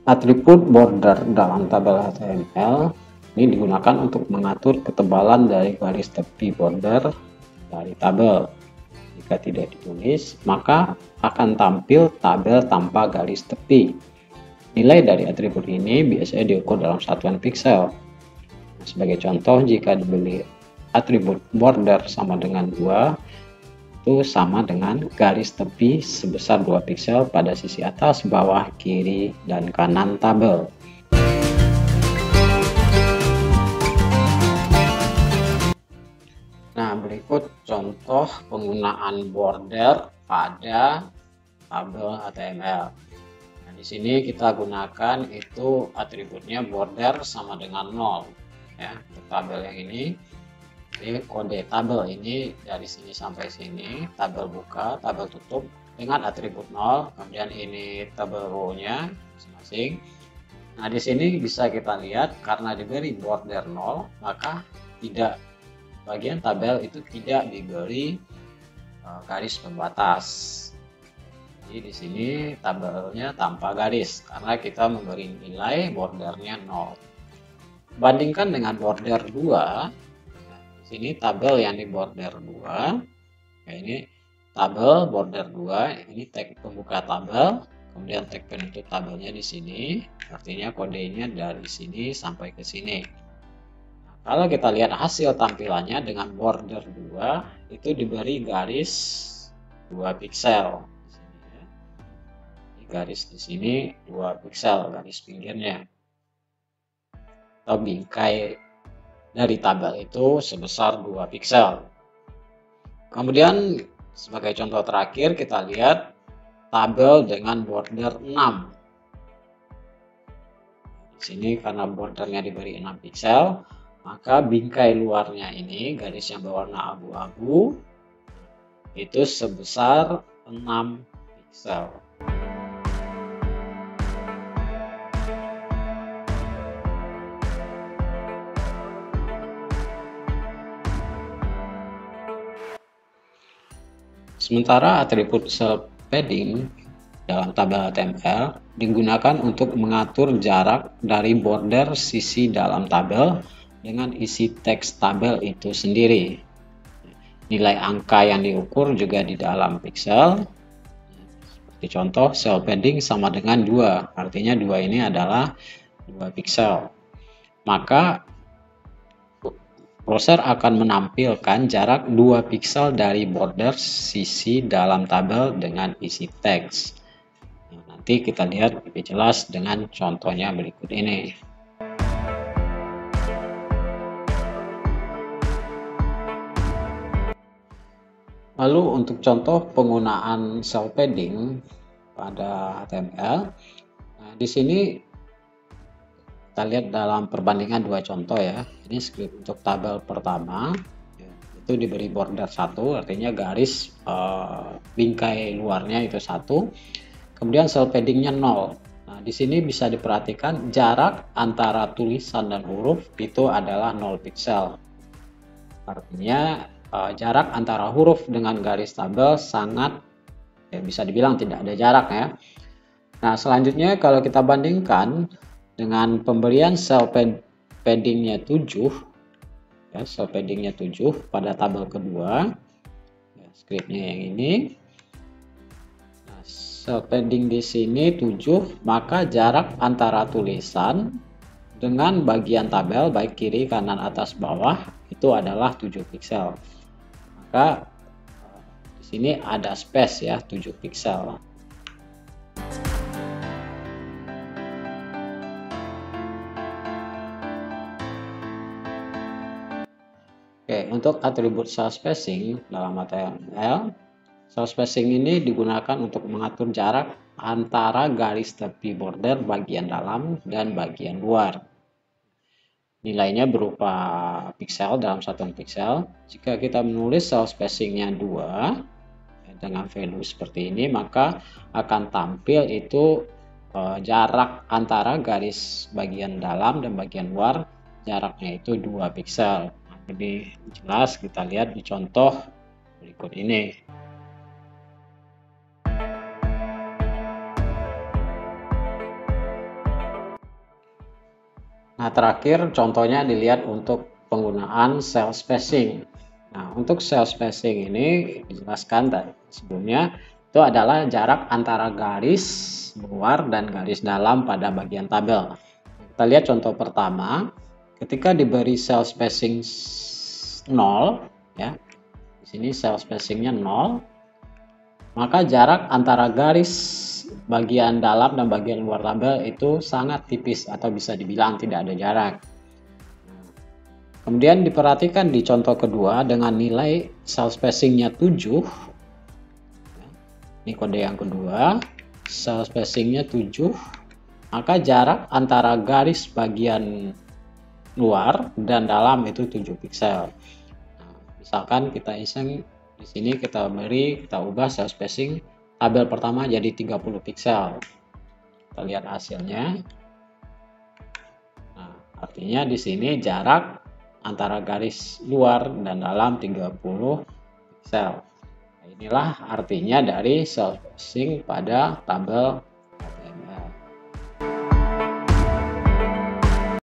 Atribut border dalam tabel HTML ini digunakan untuk mengatur ketebalan dari garis tepi border dari tabel. Jika tidak ditulis, maka akan tampil tabel tanpa garis tepi. Nilai dari atribut ini biasanya diukur dalam satuan piksel. Sebagai contoh, jika diberi atribut border sama dengan 2, itu sama dengan garis tepi sebesar 2 piksel pada sisi atas, bawah, kiri, dan kanan tabel. Nah, berikut contoh penggunaan border pada tabel HTML. Nah, di sini kita gunakan itu atributnya border sama dengan 0 ya. Untuk tabel yang ini kode tabel ini dari sini sampai sini, tabel buka, tabel tutup dengan atribut 0, kemudian ini tabel row-nya masing-masing. Nah, di sini bisa kita lihat karena diberi border 0, maka tidak bagian tabel itu tidak diberi garis pembatas. Jadi di sini tabelnya tanpa garis karena kita memberi nilai bordernya 0. Bandingkan dengan border 2. Ini tabel yang di border 2. Nah, ini tabel border 2, ini tag pembuka tabel, kemudian tag penutup tabelnya di sini, artinya kodenya dari sini sampai ke sini. Nah, kalau kita lihat hasil tampilannya dengan border 2 itu diberi garis 2 piksel. Ini garis di sini 2 piksel garis pinggirnya. Atau bingkai dari tabel itu sebesar 2 piksel. Kemudian sebagai contoh terakhir kita lihat tabel dengan border 6. Di sini karena bordernya diberi 6 piksel, maka bingkai luarnya ini garis yang berwarna abu-abu itu sebesar 6 piksel. Sementara atribut cell padding dalam tabel HTML digunakan untuk mengatur jarak dari border sisi dalam tabel dengan isi teks tabel itu sendiri. Nilai angka yang diukur juga di dalam piksel. Seperti contoh, cell padding sama dengan 2, artinya 2 ini adalah 2 piksel. Maka browser akan menampilkan jarak 2 piksel dari border sisi dalam tabel dengan isi teks. Nah, nanti kita lihat lebih jelas dengan contohnya berikut ini. Lalu untuk contoh penggunaan cell padding pada HTML, nah, di sini kita lihat dalam perbandingan 2 contoh ya. Ini script untuk tabel pertama itu diberi border 1, artinya garis bingkai luarnya itu 1. Kemudian cell paddingnya 0. Nah, di sini bisa diperhatikan jarak antara tulisan dan huruf itu adalah 0 piksel. Artinya jarak antara huruf dengan garis tabel sangat bisa dibilang tidak ada jarak ya. Nah, selanjutnya kalau kita bandingkan dengan pemberian cell paddingnya 7 ya, cell paddingnya 7 pada tabel kedua ya, scriptnya yang ini. Nah, cell padding di sini 7, maka jarak antara tulisan dengan bagian tabel baik kiri, kanan, atas, bawah itu adalah 7 piksel. Maka di sini ada space ya, 7 piksel. Oke, untuk atribut cell spacing dalam HTML, cell spacing ini digunakan untuk mengatur jarak antara garis tepi border bagian dalam dan bagian luar. Nilainya berupa piksel dalam satuan piksel. Jika kita menulis cell spacingnya 2 dengan value seperti ini, maka akan tampil itu jarak antara garis bagian dalam dan bagian luar, jaraknya itu 2 piksel. Lebih jelas kita lihat di contoh berikut ini. Nah, terakhir contohnya dilihat untuk penggunaan cell spacing. Nah, untuk cell spacing ini dijelaskan tadi sebelumnya itu adalah jarak antara garis luar dan garis dalam pada bagian tabel. Kita lihat contoh pertama, ketika diberi cell spacing 0, ya, di sini cell spacingnya 0, maka jarak antara garis bagian dalam dan bagian luar tabel itu sangat tipis atau bisa dibilang tidak ada jarak. Kemudian diperhatikan di contoh kedua dengan nilai cell spacingnya 7. Ini kode yang kedua, cell spacingnya 7, maka jarak antara garis bagian luar dan dalam itu 7 pixel. Nah, misalkan kita iseng di sini kita ubah cell spacing tabel pertama jadi 30 pixel. Kita lihat hasilnya. Nah, artinya di sini jarak antara garis luar dan dalam 30 pixel. Nah, inilah artinya dari cell spacing pada tabel